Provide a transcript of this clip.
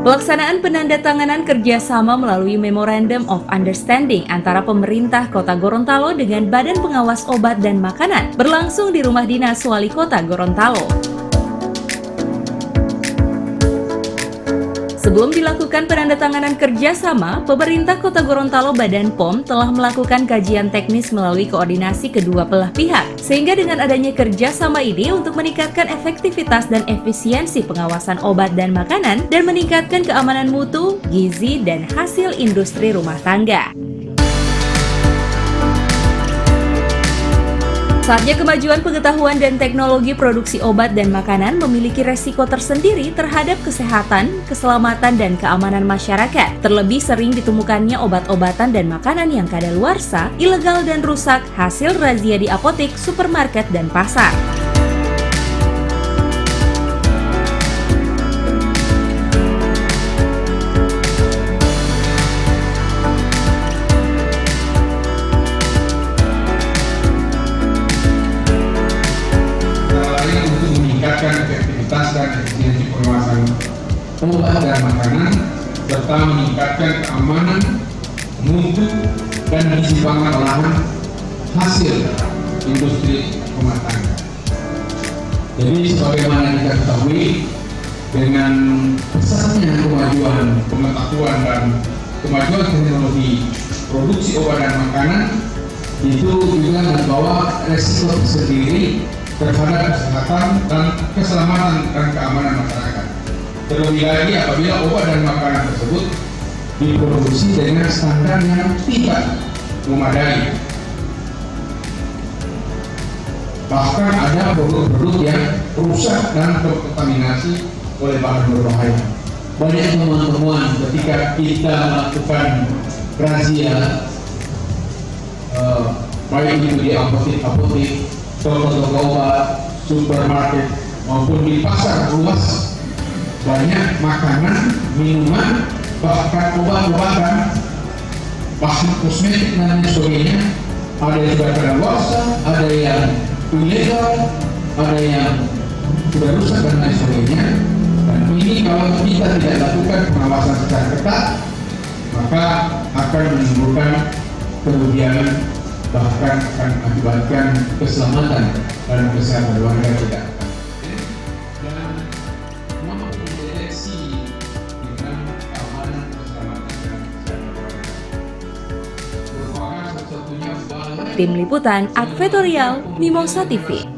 Pelaksanaan penandatanganan kerjasama melalui Memorandum of Understanding antara pemerintah Kota Gorontalo dengan Badan Pengawas Obat dan Makanan berlangsung di Rumah Dinas Wali Kota Gorontalo. Sebelum dilakukan penandatanganan kerjasama, pemerintah Kota Gorontalo Badan POM telah melakukan kajian teknis melalui koordinasi kedua belah pihak. Sehingga dengan adanya kerjasama ini untuk meningkatkan efektivitas dan efisiensi pengawasan obat dan makanan dan meningkatkan keamanan mutu, gizi, dan hasil industri rumah tangga. Saatnya kemajuan pengetahuan dan teknologi produksi obat dan makanan memiliki resiko tersendiri terhadap kesehatan, keselamatan, dan keamanan masyarakat. Terlebih sering ditemukannya obat-obatan dan makanan yang kadaluarsa, ilegal dan rusak hasil razia di apotek, supermarket, dan pasar. Meningkatkan efektivitas dan efisiensi pengawasan obat dan makanan serta meningkatkan keamanan mutu dan gizi pangan olahan hasil industri rumah tangga. Jadi sebagaimana kita ketahui, dengan pesatnya kemajuan pengetahuan dan kemajuan teknologi produksi obat dan makanan itu juga membawa resiko tersendiri terhadap kesehatan dan keselamatan dan keamanan masyarakat. Terlebih lagi apabila obat dan makanan tersebut diproduksi dengan standar yang tidak memadai. Bahkan ada produk-produk yang rusak dan terkontaminasi oleh bahan berbahaya. Banyak temuan-temuan ketika kita melakukan razia, baik itu di apotek, toko-toko obat, supermarket maupun di pasar luas, banyak makanan, minuman, bahkan obat-obatan, bahan kosmetik dan sebagainya, ada yang sudah kadaluarsa, ada yang ilegal, ada yang sudah rusak dan lain sebagainya. Dan ini kalau kita tidak lakukan pengawasan secara ketat, maka akan menimbulkan kerugian, bahkan akan mengakibatkan keselamatan dan kesehatan warga kita. Dan mampu mendeteksi dengan keamanan, keselamatan dan kesehatan warga. Merupakan satu-satunya Tim Liputan Advertorial Mimosa TV.